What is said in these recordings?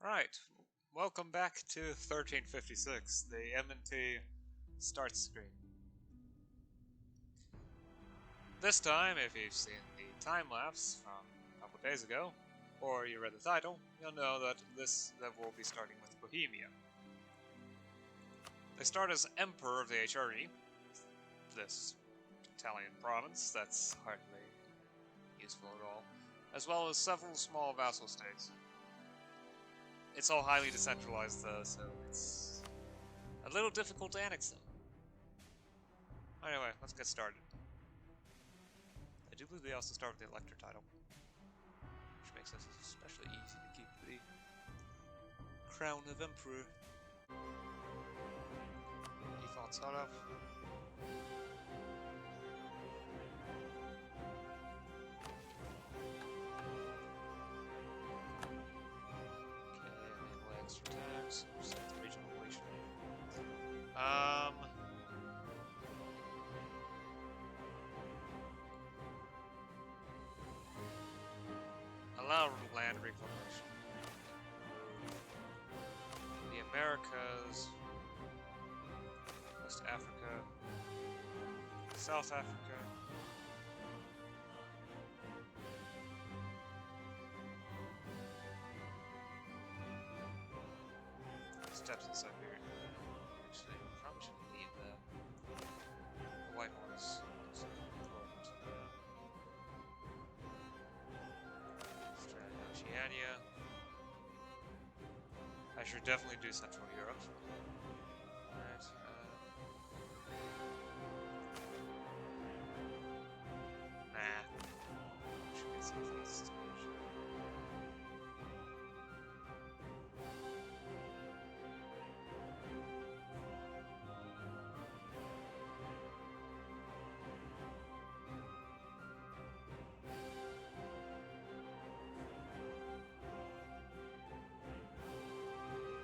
Right, welcome back to 1356, the M&T start screen. This time, if you've seen the time-lapse from a couple days ago, or you read the title, you'll know that we'll be starting with Bohemia. They start as Emperor of the HRE, this Italian province that's hardly useful at all, as well as several small vassal states. It's all highly decentralized though, so it's a little difficult to annex them. Anyway, let's get started. I do believe they also start with the Elector title, which makes it especially easy to keep the Crown of Emperor. Default setup. Extra tax, set the regional relation. Allow land reclamation. The Americas, West Africa, South Africa. Steps in Siberia. Actually, we probably shouldn't leave that. The White Horse is important. Australia, Oceania. I should definitely do Central Europe. Alright, nah. Should get Southeast Asia.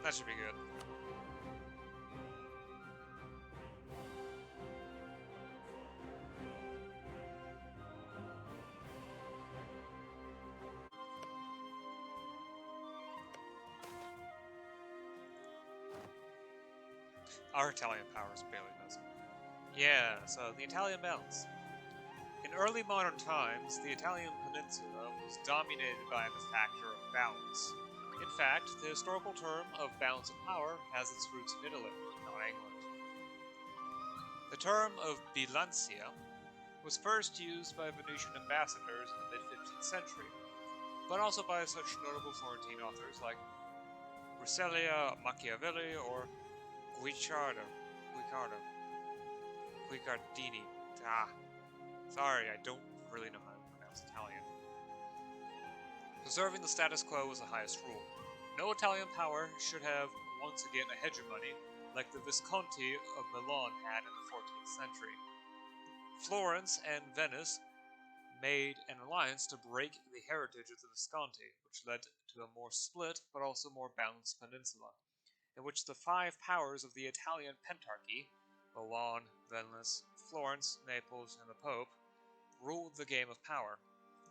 That should be good. Our Italian powers barely knows it. Yeah, so the Italian balance. In early modern times, the Italian peninsula was dominated by the factor of balance. In fact, the historical term of balance of power has its roots in Italy, not England. The term of bilancia was first used by Venetian ambassadors in the mid-15th century, but also by such notable Florentine authors like Russellia, Machiavelli, or Guicciardini. Sorry, I don't really know how to pronounce Italian. Preserving the status quo was the highest rule. No Italian power should have, once again, a hegemony like the Visconti of Milan had in the 14th century. Florence and Venice made an alliance to break the heritage of the Visconti, which led to a more split but also more balanced peninsula, in which the five powers of the Italian pentarchy, Milan, Venice, Florence, Naples, and the Pope, ruled the game of power.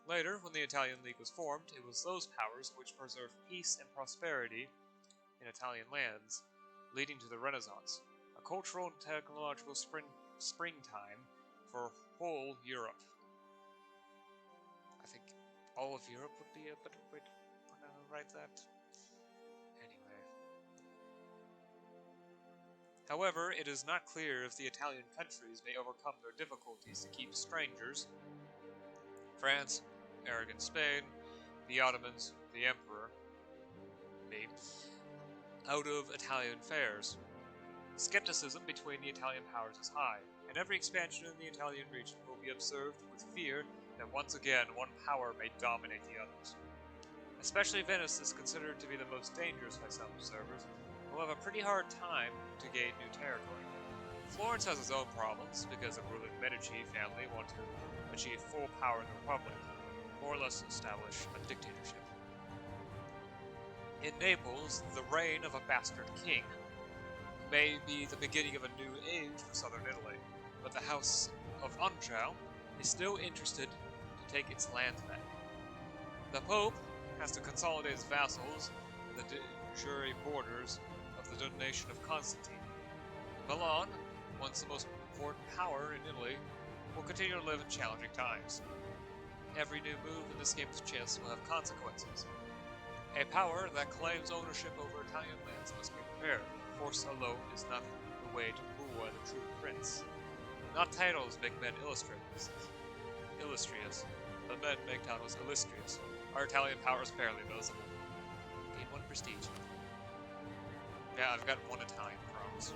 Later, when the Italian League was formed, it was those powers which preserved peace and prosperity in Italian lands, leading to the Renaissance, a cultural and technological springtime for whole Europe. I think all of Europe would be a better way to write that. Anyway. However, it is not clear if the Italian countries may overcome their difficulties to keep strangers, France, arrogant Spain, the Ottomans, the Emperor, me, out of Italian fairs. Skepticism between the Italian powers is high, and every expansion in the Italian region will be observed with fear that once again one power may dominate the others. Especially Venice is considered to be the most dangerous by some observers, who will have a pretty hard time to gain new territory. Florence has its own problems, because the ruling Medici family want to achieve full power in the Republic, more or less establish a dictatorship. In Naples, the reign of a bastard king may be the beginning of a new age for southern Italy, but the House of Anjou is still interested to take its land back. The Pope has to consolidate his vassals, the de jure borders of the donation of Constantine. Milan, once the most important power in Italy, will continue to live in challenging times. Every new move in this game of chess will have consequences. A power that claims ownership over Italian lands must be prepared. Force alone is not the way to rule as a true prince. Not titles make men illustrious, but men make titles illustrious. Our Italian power is fairly visible. Gain 1 prestige. Yeah, I've got 1 Italian province.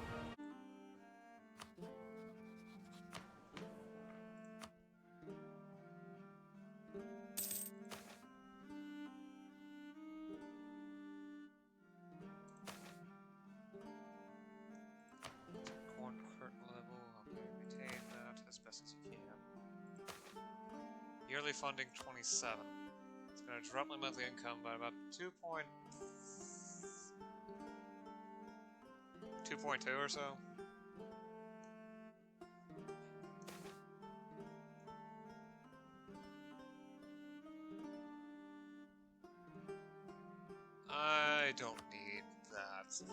Corn curtain level, okay, maintain that as best as you can. Yearly funding 27. It's gonna drop my monthly income by about 2.2 or so. I don't need that.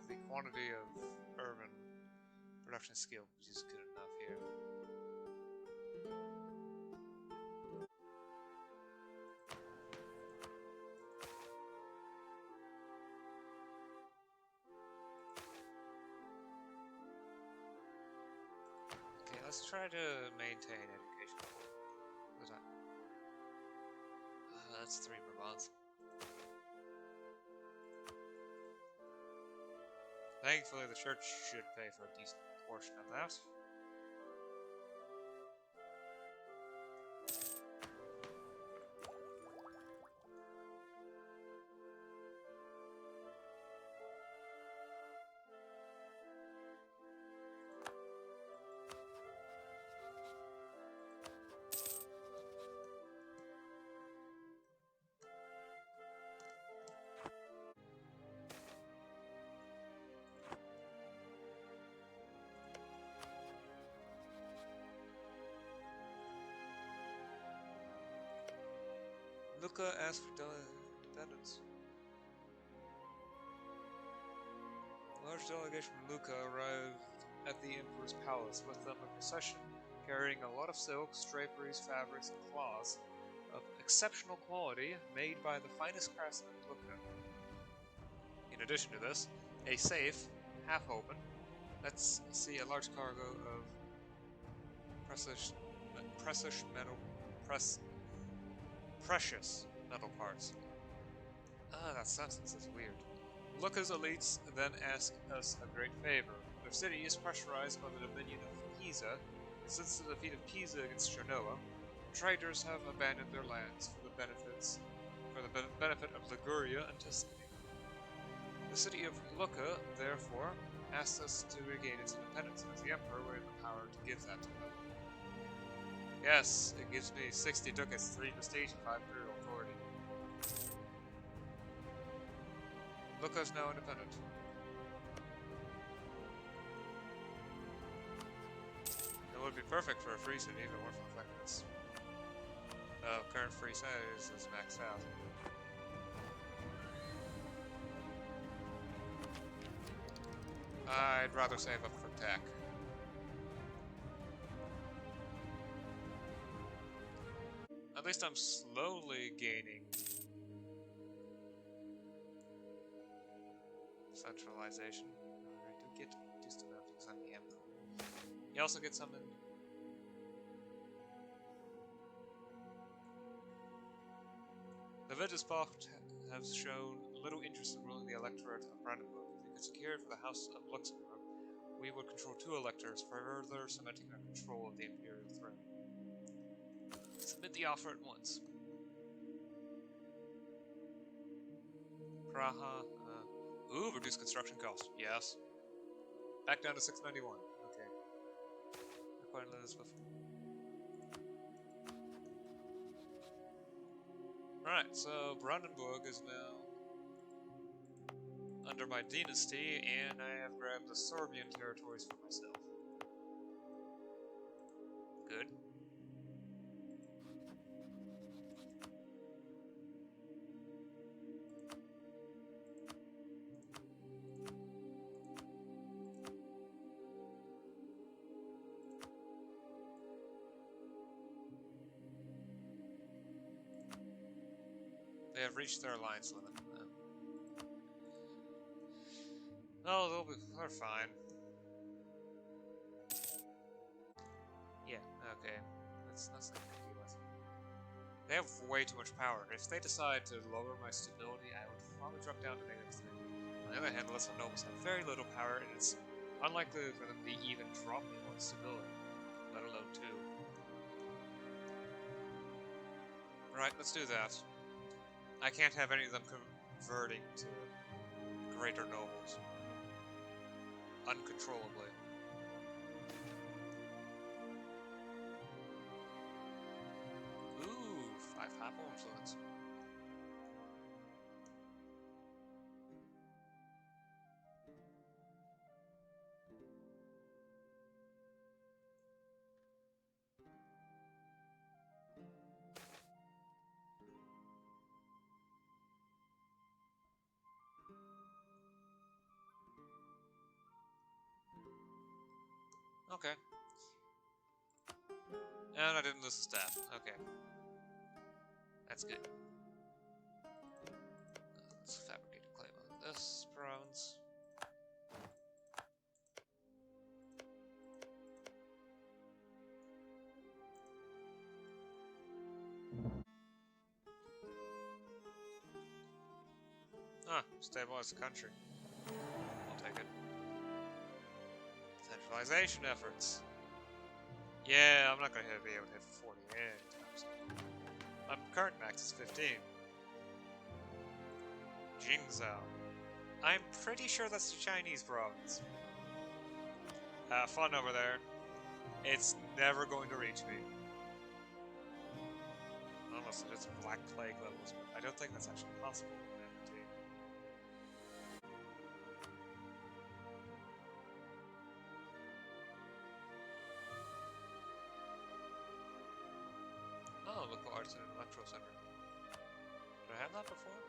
The quantity of urban production skill is good enough here. Okay, let's try to maintain education. What is that? That's 3 per month. Thankfully, the church should pay for a decent portion of that. Lucca asked for independence. A large delegation from Lucca arrived at the Emperor's palace, with them a procession carrying a lot of silks, draperies, fabrics, and cloths of exceptional quality made by the finest craftsmen in Lucca. In addition to this, a safe, half open, lets see a large cargo of precious metal parts. That sentence is weird. Lucca's elites then ask us a great favor. Their city is pressurized by the dominion of Pisa, and since the defeat of Pisa against Genoa, traders have abandoned their lands for the benefit of Liguria and Tuscany. The city of Lucca, therefore, asks us to regain its independence, as the Emperor will have the power to give that to them. Yes, it gives me 60 ducats, 3 prestige, and 5 imperial authority. Lucca is now independent. It would be perfect for a free city, but what for effectiveness? Current free size is maxed out. I'd rather save up for tech. At least I'm slowly gaining centralization. I do get just enough because I'm the Emperor. You also get some in. The Wittelsbach has shown little interest in ruling the electorate of Brandenburg. If we could secure it for the House of Luxembourg, we would control 2 electors, further cementing our control of the imperial throne. Submit the offer at once. Praha. Ooh, reduce construction cost. Yes. Back down to 691. Okay. Quite Elizabeth. Right, so Brandenburg is now under my dynasty, and I have grabbed the Sorbian territories for myself. Good. They have reached their alliance limit. No, they're fine. Yeah, okay. That's not a big deal. They have way too much power. If they decide to lower my stability, I would probably drop down to -3. On the other hand, the lesser nobles have very little power, and it's unlikely for them to even drop me on stability, let alone 2. Right, let's do that. I can't have any of them converting to greater nobles uncontrollably. Ooh, 5 papal influence. Okay. And I didn't lose the staff. Okay. That's good. Let's fabricate a claim on this province. Ah, stabilize the country. I'll take it. Centralization efforts. Yeah, I'm not going to be able to hit 40 anytime soon. My current max is 15. Jingzhou. I'm pretty sure that's the Chinese province. Have fun over there. It's never going to reach me. Unless it's Black Plague levels, but I don't think that's actually possible with MT. Oh, local arts and electro center. Did I have that before?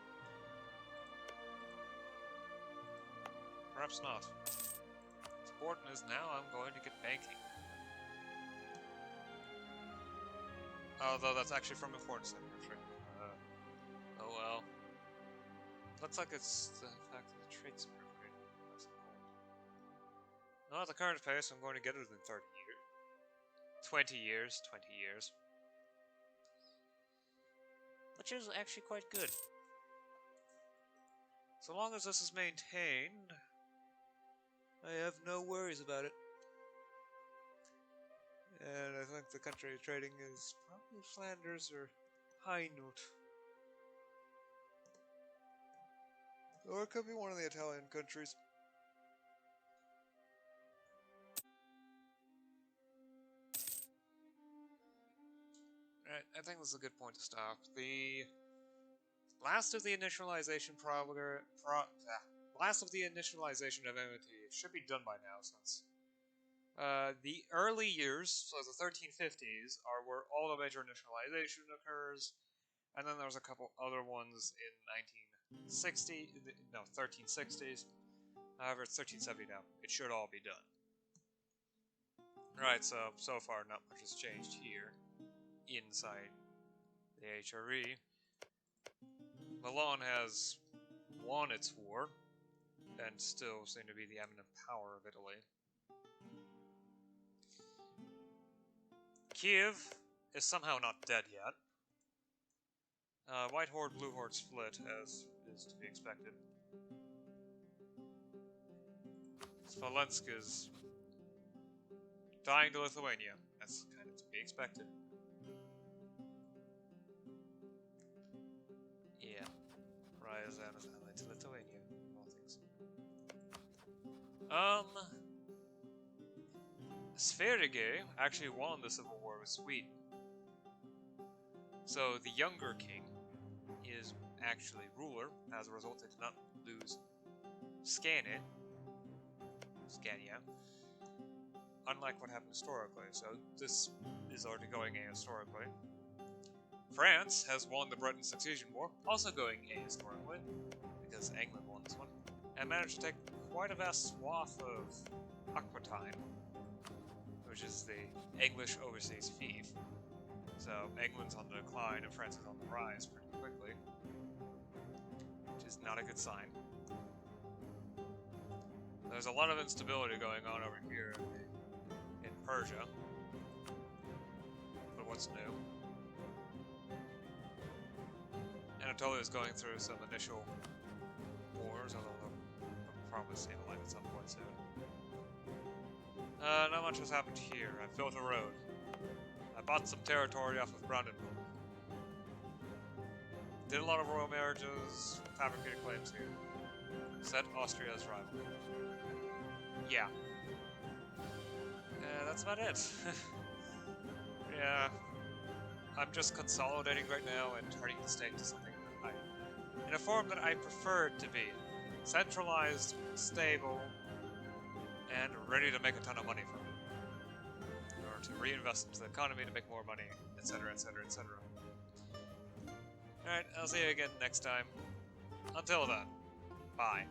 Perhaps not. What's important is now I'm going to get banking. Although that's actually from Important Center. Oh well. Looks like it's the fact that the traits are great. That's the point. Not at the current pace, I'm going to get it within 30 years. 20 years. 20 years. Which is actually quite good. So long as this is maintained, I have no worries about it. And I think the country trading is probably Flanders or Hainaut. Or it could be one of the Italian countries. Right, I think this is a good point to stop. The last of the initialization last of the initialization of MOT should be done by now, since the early years, so the 1350s, are where all the major initialization occurs, and then there's a couple other ones in 1360s. However, it's 1370 now. It should all be done. Right, so far not much has changed here, inside the HRE. Milan has won its war, and still seem to be the eminent power of Italy. Kiev is somehow not dead yet. White Horde, Blue Horde split, as is to be expected. Smolensk is dying to Lithuania. That's kind of to be expected. Yeah. Ryazan is allied to Lithuania, all things. Sverige actually won the civil war with Sweden. So the younger king is actually ruler. As a result, they did not lose Scania. Unlike what happened historically, so this is already going ahistorically. France has won the Breton Succession War, also going ahistorically, because England won this one, and managed to take quite a vast swath of Aquitaine, which is the English overseas fief. So England's on the decline and France is on the rise pretty quickly. which is not a good sign. There's a lot of instability going on over here in Persia. But what's new? Anatolia is going through some initial wars, although they'll probably see the light at some point soon. Not much has happened here. I built a road. I bought some territory off of Brandenburg. Did a lot of royal marriages, fabricated claims here. Set Austria as rival. Yeah. That's about it. Yeah. I'm just consolidating right now and turning the state to something in a form that I prefer it to be. Centralized, stable, and ready to make a ton of money from it. In order to reinvest into the economy to make more money, etc, etc, etc. Alright, I'll see you again next time. Until then, bye.